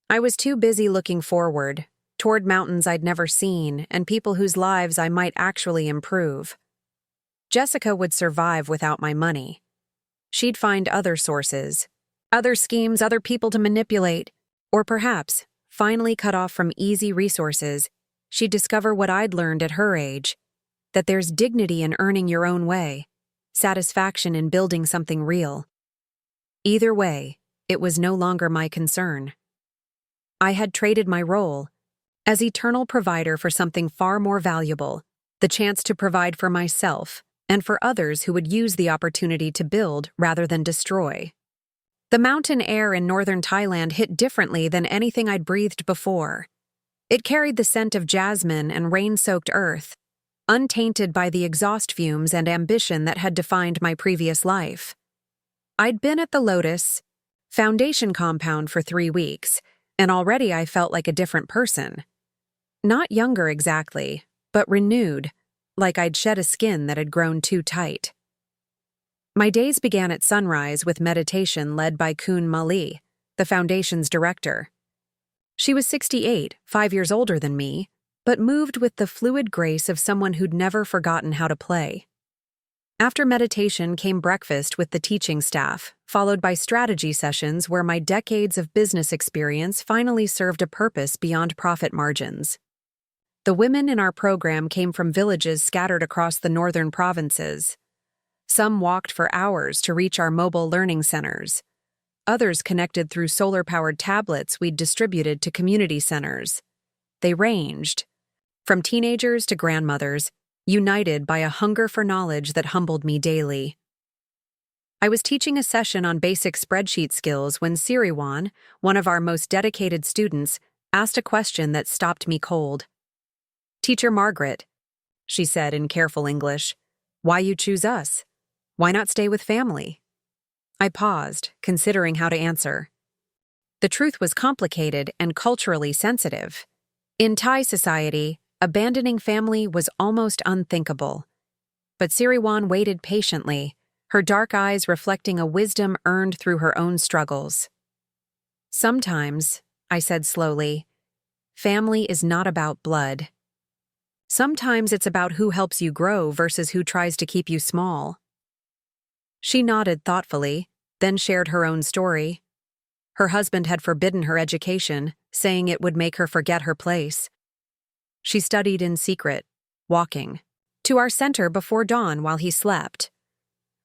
I was too busy looking forward, toward mountains I'd never seen and people whose lives I might actually improve. Jessica would survive without my money. She'd find other sources, other schemes, other people to manipulate, or perhaps, finally cut off from easy resources, she'd discover what I'd learned at her age, that there's dignity in earning your own way, satisfaction in building something real. Either way, it was no longer my concern. I had traded my role as eternal provider for something far more valuable, the chance to provide for myself and for others who would use the opportunity to build rather than destroy. The mountain air in northern Thailand hit differently than anything I'd breathed before. It carried the scent of jasmine and rain-soaked earth, untainted by the exhaust fumes and ambition that had defined my previous life. I'd been at the Lotus Foundation compound for 3 weeks, and already I felt like a different person. Not younger exactly, but renewed, like I'd shed a skin that had grown too tight. My days began at sunrise with meditation led by Kun Mali, the foundation's director. She was 68, 5 years older than me, but moved with the fluid grace of someone who'd never forgotten how to play. After meditation came breakfast with the teaching staff, followed by strategy sessions where my decades of business experience finally served a purpose beyond profit margins. The women in our program came from villages scattered across the northern provinces. Some walked for hours to reach our mobile learning centers. Others connected through solar-powered tablets we'd distributed to community centers. They ranged from teenagers to grandmothers, united by a hunger for knowledge that humbled me daily. I was teaching a session on basic spreadsheet skills when Siriwan, one of our most dedicated students, asked a question that stopped me cold. Teacher Margaret, she said in careful English. Why you choose us? Why not stay with family? I paused, considering how to answer. The truth was complicated and culturally sensitive. In Thai society, abandoning family was almost unthinkable. But Siriwan waited patiently, her dark eyes reflecting a wisdom earned through her own struggles. Sometimes, I said slowly, family is not about blood. Sometimes it's about who helps you grow versus who tries to keep you small. She nodded thoughtfully, then shared her own story. Her husband had forbidden her education, saying it would make her forget her place. She studied in secret, walking to our center before dawn while he slept.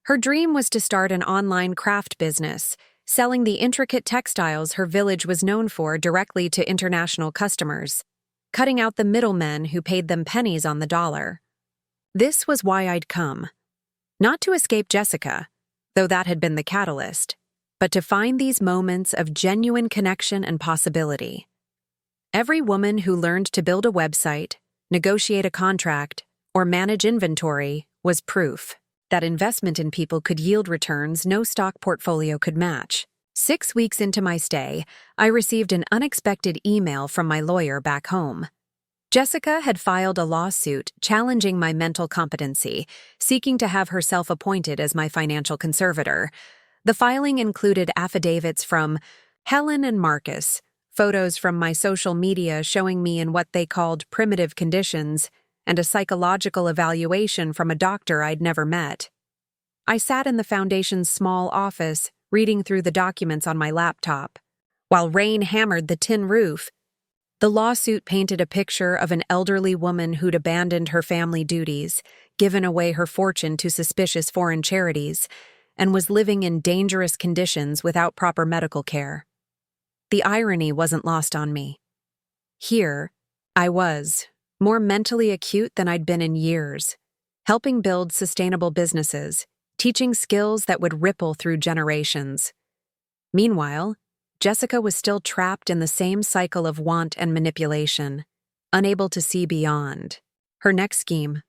Her dream was to start an online craft business, selling the intricate textiles her village was known for directly to international customers, cutting out the middlemen who paid them pennies on the dollar. This was why I'd come. Not to escape Jessica, though that had been the catalyst, but to find these moments of genuine connection and possibility. Every woman who learned to build a website, negotiate a contract, or manage inventory was proof that investment in people could yield returns no stock portfolio could match. 6 weeks into my stay, I received an unexpected email from my lawyer back home. Jessica had filed a lawsuit challenging my mental competency, seeking to have herself appointed as my financial conservator. The filing included affidavits from Helen and Marcus, photos from my social media showing me in what they called primitive conditions, and a psychological evaluation from a doctor I'd never met. I sat in the foundation's small office, reading through the documents on my laptop, while rain hammered the tin roof. The lawsuit painted a picture of an elderly woman who'd abandoned her family duties, given away her fortune to suspicious foreign charities, and was living in dangerous conditions without proper medical care. The irony wasn't lost on me. Here, I was, more mentally acute than I'd been in years, helping build sustainable businesses, teaching skills that would ripple through generations. Meanwhile, Jessica was still trapped in the same cycle of want and manipulation, unable to see beyond. Her next scheme.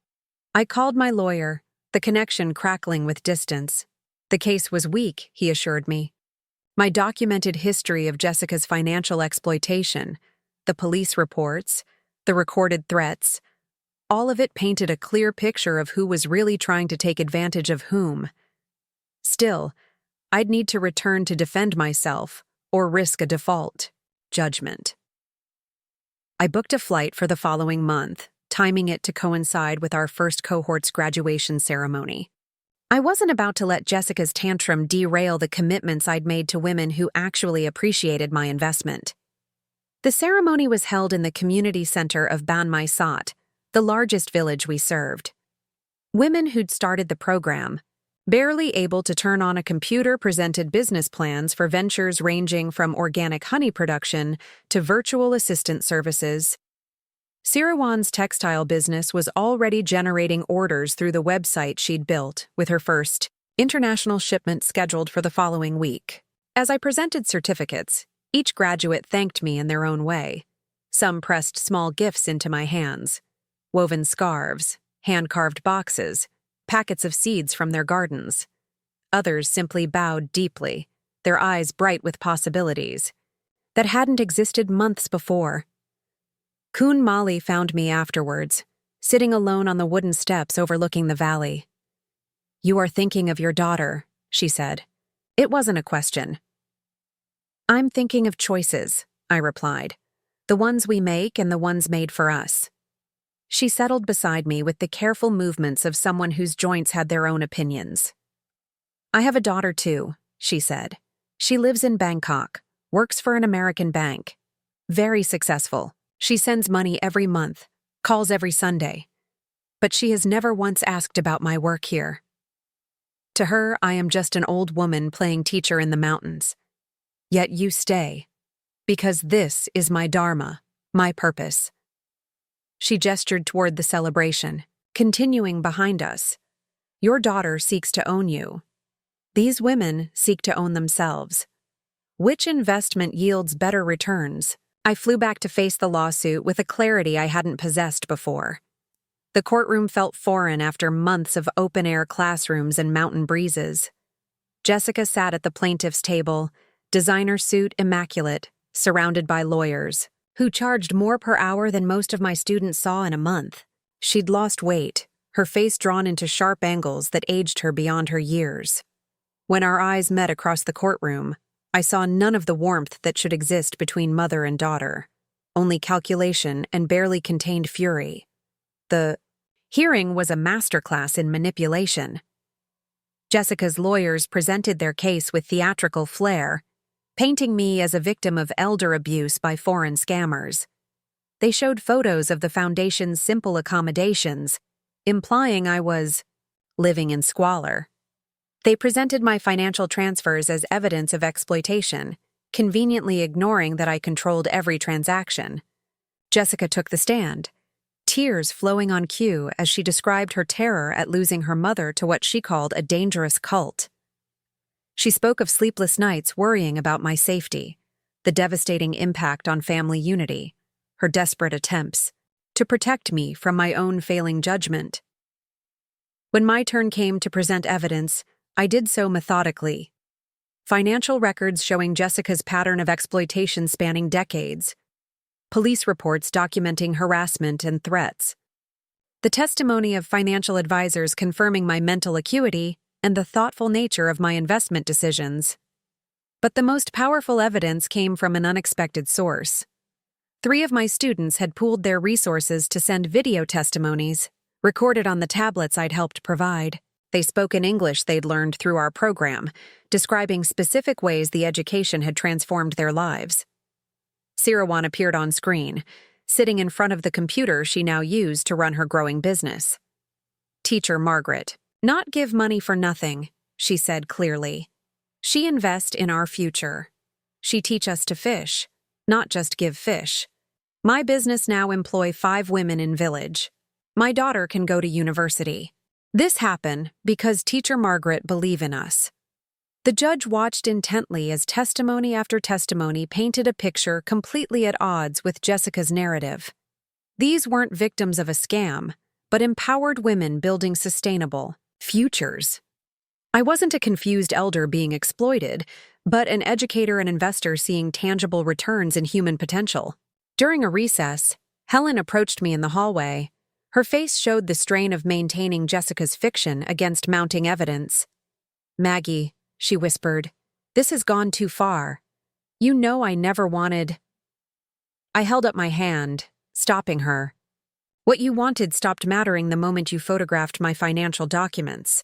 I called my lawyer, the connection crackling with distance. The case was weak, he assured me. My documented history of Jessica's financial exploitation, the police reports, the recorded threats, all of it painted a clear picture of who was really trying to take advantage of whom. Still, I'd need to return to defend myself or risk a default judgment. I booked a flight for the following month, timing it to coincide with our first cohort's graduation ceremony. I wasn't about to let Jessica's tantrum derail the commitments I'd made to women who actually appreciated my investment. The ceremony was held in the community center of Ban Mai Sat, the largest village we served. Women who'd started the program, barely able to turn on a computer, presented business plans for ventures ranging from organic honey production to virtual assistant services. Siriwan's textile business was already generating orders through the website she'd built, with her first international shipment scheduled for the following week. As I presented certificates, each graduate thanked me in their own way. Some pressed small gifts into my hands: woven scarves, hand-carved boxes, packets of seeds from their gardens. Others simply bowed deeply, their eyes bright with possibilities that hadn't existed months before. Kun Mali found me afterwards, sitting alone on the wooden steps overlooking the valley. "You are thinking of your daughter," she said. It wasn't a question. "I'm thinking of choices," I replied. "The ones we make and the ones made for us." She settled beside me with the careful movements of someone whose joints had their own opinions. "I have a daughter too," she said. "She lives in Bangkok, works for an American bank. Very successful. She sends money every month, calls every Sunday. But she has never once asked about my work here. To her, I am just an old woman playing teacher in the mountains. Yet you stay, because this is my dharma, my purpose." She gestured toward the celebration, continuing behind us. "Your daughter seeks to own you. These women seek to own themselves. Which investment yields better returns? I flew back to face the lawsuit with a clarity I hadn't possessed before. The courtroom felt foreign after months of open-air classrooms and mountain breezes. Jessica sat at the plaintiff's table, designer suit immaculate, surrounded by lawyers, who charged more per hour than most of my students saw in a month. She'd lost weight, her face drawn into sharp angles that aged her beyond her years. When our eyes met across the courtroom, I saw none of the warmth that should exist between mother and daughter, only calculation and barely contained fury. The hearing was a masterclass in manipulation. Jessica's lawyers presented their case with theatrical flair, painting me as a victim of elder abuse by foreign scammers. They showed photos of the foundation's simple accommodations, implying I was living in squalor. They presented my financial transfers as evidence of exploitation, conveniently ignoring that I controlled every transaction. Jessica took the stand, tears flowing on cue as she described her terror at losing her mother to what she called a dangerous cult. She spoke of sleepless nights worrying about my safety, the devastating impact on family unity, her desperate attempts to protect me from my own failing judgment. When my turn came to present evidence, I did so methodically. Financial records showing Jessica's pattern of exploitation spanning decades, police reports documenting harassment and threats, the testimony of financial advisors confirming my mental acuity and the thoughtful nature of my investment decisions. But the most powerful evidence came from an unexpected source. 3 of my students had pooled their resources to send video testimonies, recorded on the tablets I'd helped provide. They spoke in English they'd learned through our program, describing specific ways the education had transformed their lives. Sirawan appeared on screen, sitting in front of the computer she now used to run her growing business. Teacher Margaret, "Not give money for nothing," she said clearly. "She invest in our future. She teach us to fish, not just give fish. My business now employ 5 women in village. My daughter can go to university. This happened because Teacher Margaret believe in us." The judge watched intently as testimony after testimony painted a picture completely at odds with Jessica's narrative. These weren't victims of a scam, but empowered women building sustainable futures. I wasn't a confused elder being exploited, but an educator and investor seeing tangible returns in human potential. During a recess, Helen approached me in the hallway. Her face showed the strain of maintaining Jessica's fiction against mounting evidence. "Maggie," she whispered, "this has gone too far. You know I never wanted—" I held up my hand, stopping her. "What you wanted stopped mattering the moment you photographed my financial documents.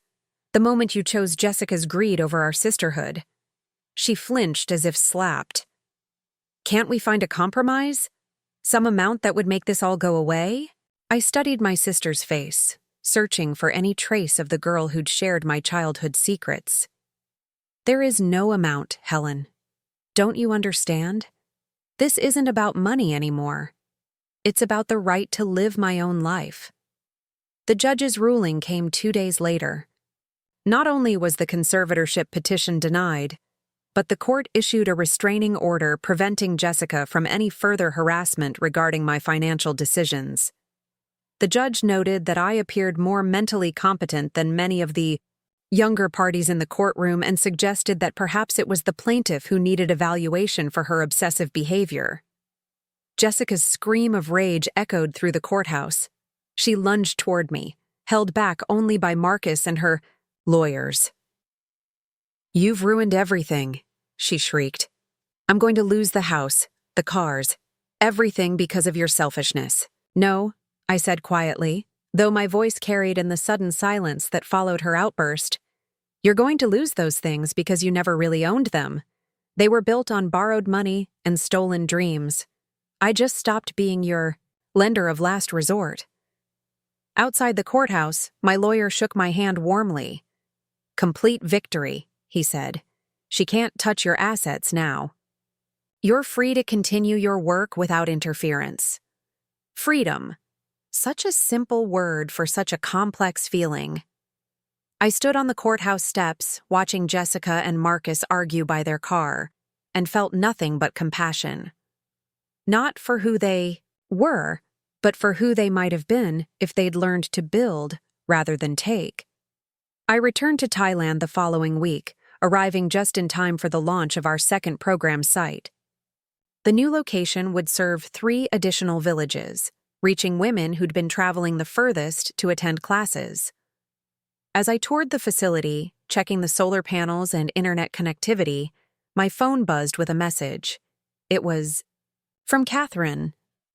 The moment you chose Jessica's greed over our sisterhood." She flinched as if slapped. "Can't we find a compromise? Some amount that would make this all go away?" I studied my sister's face, searching for any trace of the girl who'd shared my childhood secrets. "There is no amount, Helen. Don't you understand? This isn't about money anymore. It's about the right to live my own life." The judge's ruling came 2 days later. Not only was the conservatorship petition denied, but the court issued a restraining order preventing Jessica from any further harassment regarding my financial decisions. The judge noted that I appeared more mentally competent than many of the younger parties in the courtroom and suggested that perhaps it was the plaintiff who needed evaluation for her obsessive behavior. Jessica's scream of rage echoed through the courthouse. She lunged toward me, held back only by Marcus and her lawyers. "You've ruined everything," she shrieked. "I'm going to lose the house, the cars, everything because of your selfishness." "No," I said quietly, though my voice carried in the sudden silence that followed her outburst. "You're going to lose those things because you never really owned them. They were built on borrowed money and stolen dreams. I just stopped being your lender of last resort." Outside the courthouse, my lawyer shook my hand warmly. "Complete victory," he said. "She can't touch your assets now. You're free to continue your work without interference." Freedom. Such a simple word for such a complex feeling. I stood on the courthouse steps, watching Jessica and Marcus argue by their car, and felt nothing but compassion. not for who they were, but for who they might have been if they'd learned to build rather than take. I returned to Thailand the following week, arriving just in time for the launch of our second program site. The new location would serve 3 additional villages, reaching women who'd been traveling the furthest to attend classes. As I toured the facility, checking the solar panels and internet connectivity, my phone buzzed with a message. It was from Catherine,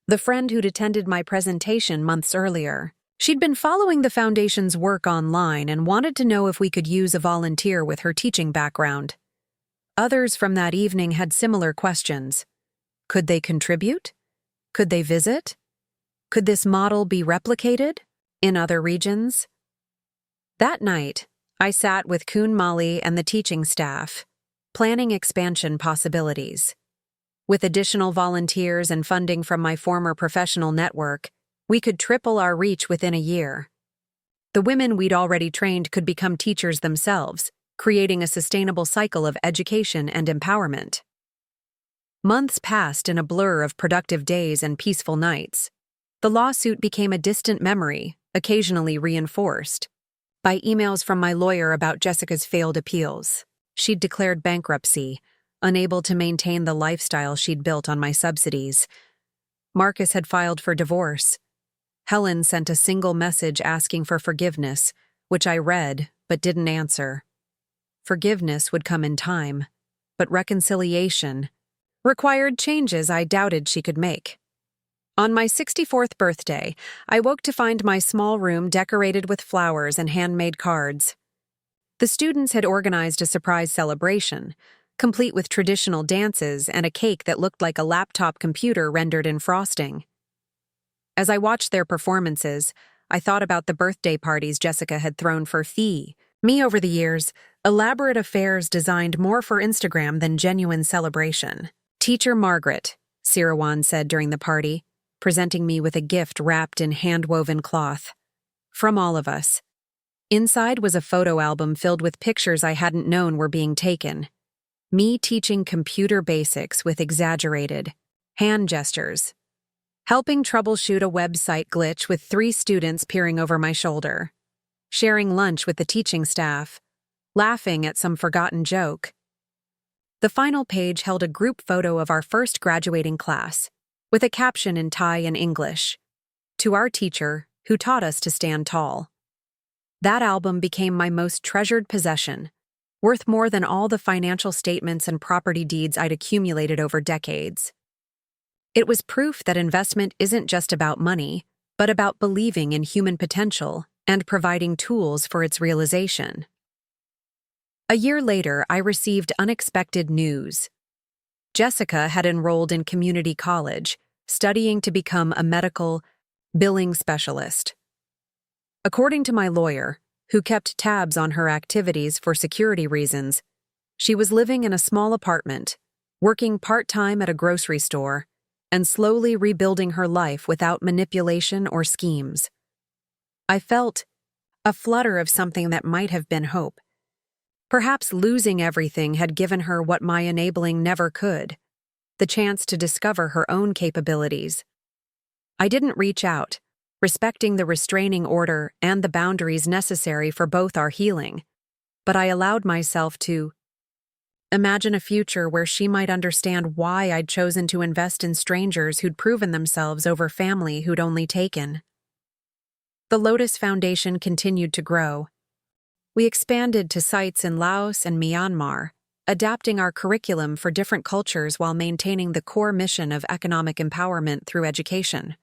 the friend who'd attended my presentation months earlier. She'd been following the Foundation's work online and wanted to know if we could use a volunteer with her teaching background. Others from that evening had similar questions. Could they contribute? Could they visit? Could this model be replicated in other regions? That night, I sat with Kun Mali and the teaching staff, planning expansion possibilities. With additional volunteers and funding from my former professional network, we could triple our reach within a year. The women we'd already trained could become teachers themselves, creating a sustainable cycle of education and empowerment. Months passed in a blur of productive days and peaceful nights. The lawsuit became a distant memory, occasionally reinforced by emails from my lawyer about Jessica's failed appeals. She'd declared bankruptcy, unable to maintain the lifestyle she'd built on my subsidies. Marcus had filed for divorce. Helen sent a single message asking for forgiveness, which I read but didn't answer. Forgiveness would come in time, but reconciliation required changes I doubted she could make. On my 64th birthday, I woke to find my small room decorated with flowers and handmade cards. The students had organized a surprise celebration, complete with traditional dances and a cake that looked like a laptop computer rendered in frosting. As I watched their performances, I thought about the birthday parties Jessica had thrown for me over the years, elaborate affairs designed more for Instagram than genuine celebration. Teacher Margaret, Sirawan said during the party, presenting me with a gift wrapped in hand-woven cloth. From all of us. Inside was a photo album filled with pictures I hadn't known were being taken. Me teaching computer basics with exaggerated hand gestures. Helping troubleshoot a website glitch with 3 students peering over my shoulder. Sharing lunch with the teaching staff. Laughing at some forgotten joke. The final page held a group photo of our first graduating class, with a caption in Thai and English. To our teacher, who taught us to stand tall. That album became my most treasured possession, worth more than all the financial statements and property deeds I'd accumulated over decades. It was proof that investment isn't just about money, but about believing in human potential and providing tools for its realization. A year later, I received unexpected news. Jessica had enrolled in community college, studying to become a medical billing specialist. According to my lawyer, who kept tabs on her activities for security reasons, she was living in a small apartment, working part-time at a grocery store, and slowly rebuilding her life without manipulation or schemes. I felt a flutter of something that might have been hope. Perhaps losing everything had given her what my enabling never could, the chance to discover her own capabilities. I didn't reach out, respecting the restraining order and the boundaries necessary for both our healing, but I allowed myself to imagine a future where she might understand why I'd chosen to invest in strangers who'd proven themselves over family who'd only taken. The Lotus Foundation continued to grow. We expanded to sites in Laos and Myanmar, adapting our curriculum for different cultures while maintaining the core mission of economic empowerment through education.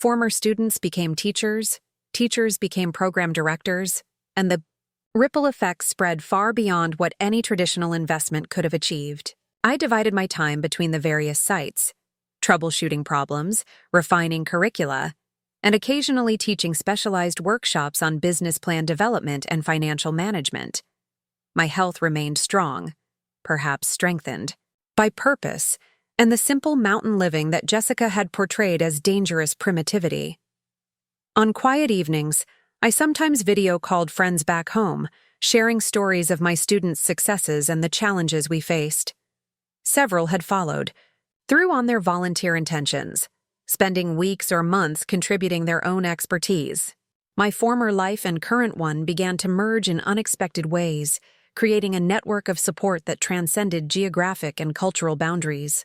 Former students became teachers, teachers became program directors, and the ripple effects spread far beyond what any traditional investment could have achieved. I divided my time between the various sites, troubleshooting problems, refining curricula, and occasionally teaching specialized workshops on business plan development and financial management. My health remained strong, perhaps strengthened, by purpose and the simple mountain living that Jessica had portrayed as dangerous primitivity. On quiet evenings, I sometimes video-called friends back home, sharing stories of my students' successes and the challenges we faced. Several had followed, threw on their volunteer intentions, spending weeks or months contributing their own expertise. My former life and current one began to merge in unexpected ways, creating a network of support that transcended geographic and cultural boundaries.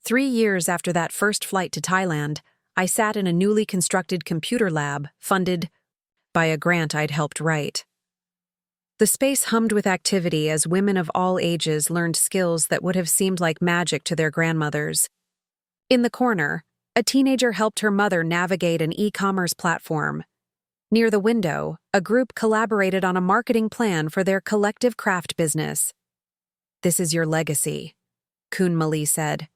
3 years after that first flight to Thailand, I sat in a newly constructed computer lab funded by a grant I'd helped write. The space hummed with activity as women of all ages learned skills that would have seemed like magic to their grandmothers. In the corner, a teenager helped her mother navigate an e-commerce platform. Near the window, a group collaborated on a marketing plan for their collective craft business. "This is your legacy," Kun Mali said,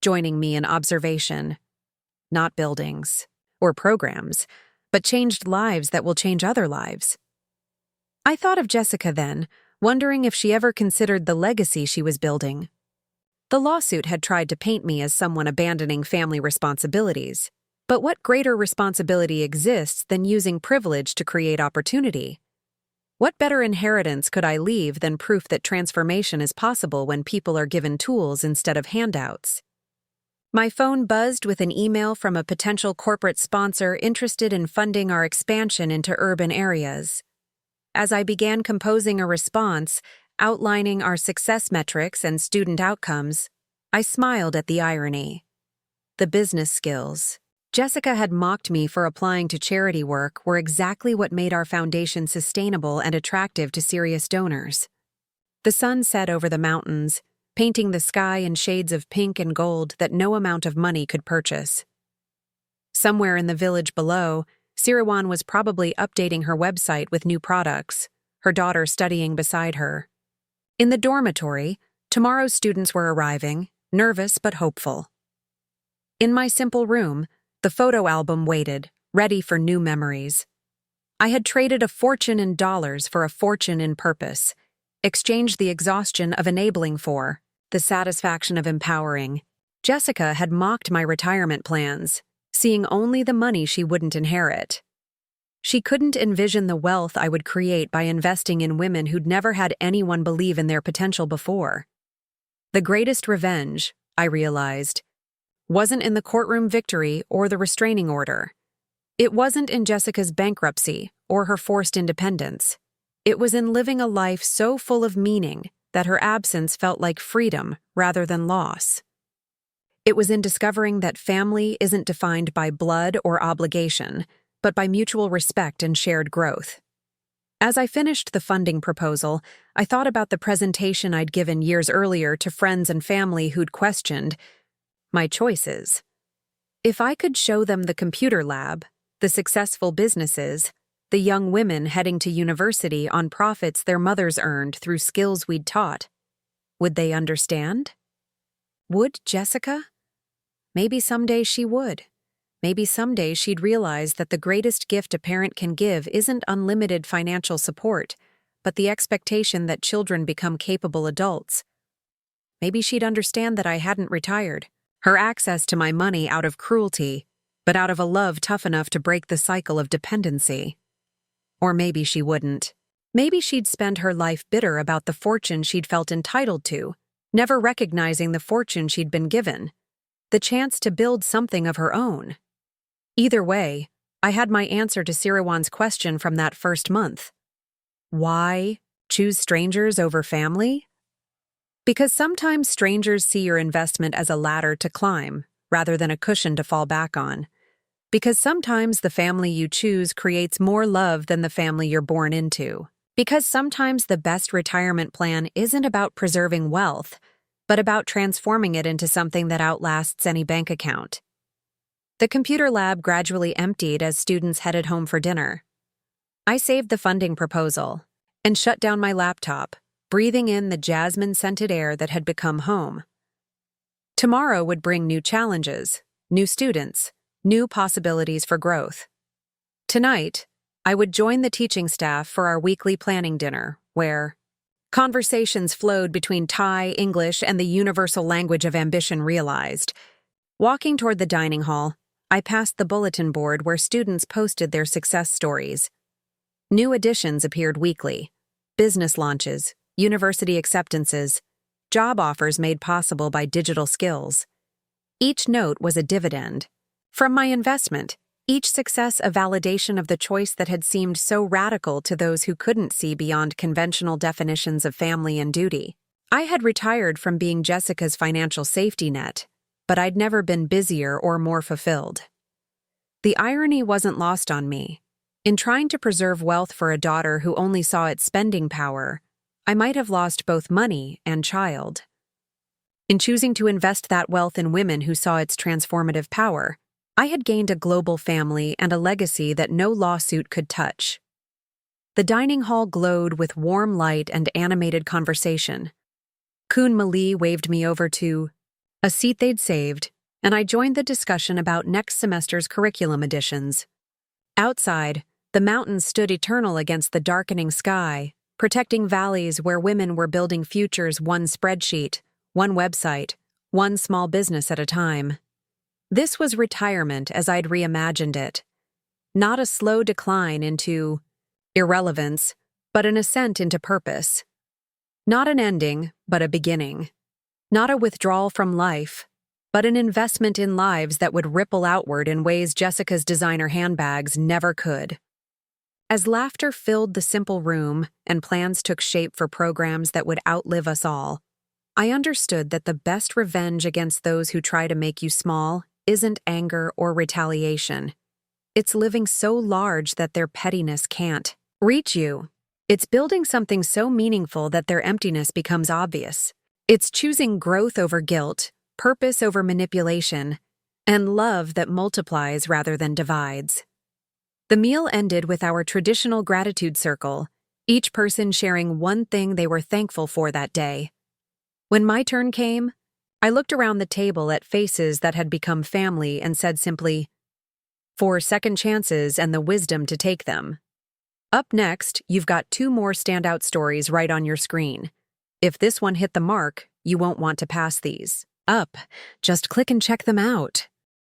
joining me in observation. "Not buildings or programs, but changed lives that will change other lives." I thought of Jessica then, wondering if she ever considered the legacy she was building. The lawsuit had tried to paint me as someone abandoning family responsibilities. But what greater responsibility exists than using privilege to create opportunity? What better inheritance could I leave than proof that transformation is possible when people are given tools instead of handouts? My phone buzzed with an email from a potential corporate sponsor interested in funding our expansion into urban areas. As I began composing a response, outlining our success metrics and student outcomes, I smiled at the irony. The business skills Jessica had mocked me for applying to charity work were exactly what made our foundation sustainable and attractive to serious donors. The sun set over the mountains, painting the sky in shades of pink and gold that no amount of money could purchase. Somewhere in the village below, Siriwan was probably updating her website with new products, her daughter studying beside her. In the dormitory, tomorrow's students were arriving, nervous but hopeful. In my simple room, the photo album waited, ready for new memories. I had traded a fortune in dollars for a fortune in purpose, exchanged the exhaustion of enabling for the satisfaction of empowering. Jessica had mocked my retirement plans, seeing only the money she wouldn't inherit. She couldn't envision the wealth I would create by investing in women who'd never had anyone believe in their potential before. The greatest revenge, I realized, wasn't in the courtroom victory or the restraining order. It wasn't in Jessica's bankruptcy or her forced independence. It was in living a life so full of meaning that her absence felt like freedom rather than loss. It was in discovering that family isn't defined by blood or obligation, but by mutual respect and shared growth. As I finished the funding proposal, I thought about the presentation I'd given years earlier to friends and family who'd questioned my choices. If I could show them the computer lab, the successful businesses, the young women heading to university on profits their mothers earned through skills we'd taught, would they understand? Would Jessica? Maybe someday she would. Maybe someday she'd realize that the greatest gift a parent can give isn't unlimited financial support, but the expectation that children become capable adults. Maybe she'd understand that I hadn't retired, her access to my money out of cruelty, but out of a love tough enough to break the cycle of dependency. Or maybe she wouldn't. Maybe she'd spend her life bitter about the fortune she'd felt entitled to, never recognizing the fortune she'd been given, the chance to build something of her own. Either way, I had my answer to Siriwan's question from that first month. Why choose strangers over family? Because sometimes strangers see your investment as a ladder to climb, rather than a cushion to fall back on. Because sometimes the family you choose creates more love than the family you're born into. Because sometimes the best retirement plan isn't about preserving wealth, but about transforming it into something that outlasts any bank account. The computer lab gradually emptied as students headed home for dinner. I saved the funding proposal and shut down my laptop, breathing in the jasmine-scented air that had become home. Tomorrow would bring new challenges, new students, new possibilities for growth. Tonight, I would join the teaching staff for our weekly planning dinner, where conversations flowed between Thai, English, and the universal language of ambition realized. Walking toward the dining hall, I passed the bulletin board where students posted their success stories. New additions appeared weekly: business launches, university acceptances, job offers made possible by digital skills. Each note was a dividend. From my investment, each success a validation of the choice that had seemed so radical to those who couldn't see beyond conventional definitions of family and duty. I had retired from being Jessica's financial safety net, but I'd never been busier or more fulfilled. The irony wasn't lost on me. In trying to preserve wealth for a daughter who only saw its spending power, I might have lost both money and child. In choosing to invest that wealth in women who saw its transformative power, I had gained a global family and a legacy that no lawsuit could touch. The dining hall glowed with warm light and animated conversation. Kun Mali waved me over to a seat they'd saved, and I joined the discussion about next semester's curriculum additions. Outside, the mountains stood eternal against the darkening sky, protecting valleys where women were building futures one spreadsheet, one website, one small business at a time. This was retirement as I'd reimagined it. Not a slow decline into irrelevance, but an ascent into purpose. Not an ending, but a beginning. Not a withdrawal from life, but an investment in lives that would ripple outward in ways Jessica's designer handbags never could. As laughter filled the simple room and plans took shape for programs that would outlive us all, I understood that the best revenge against those who try to make you small isn't anger or retaliation. It's living so large that their pettiness can't reach you. It's building something so meaningful that their emptiness becomes obvious. It's choosing growth over guilt, purpose over manipulation, and love that multiplies rather than divides. The meal ended with our traditional gratitude circle, each person sharing one thing they were thankful for that day. When my turn came, I looked around the table at faces that had become family and said simply, "For second chances and the wisdom to take them." Up next, you've got 2 more standout stories right on your screen. If this one hit the mark, you won't want to pass these up. Just click and check them out.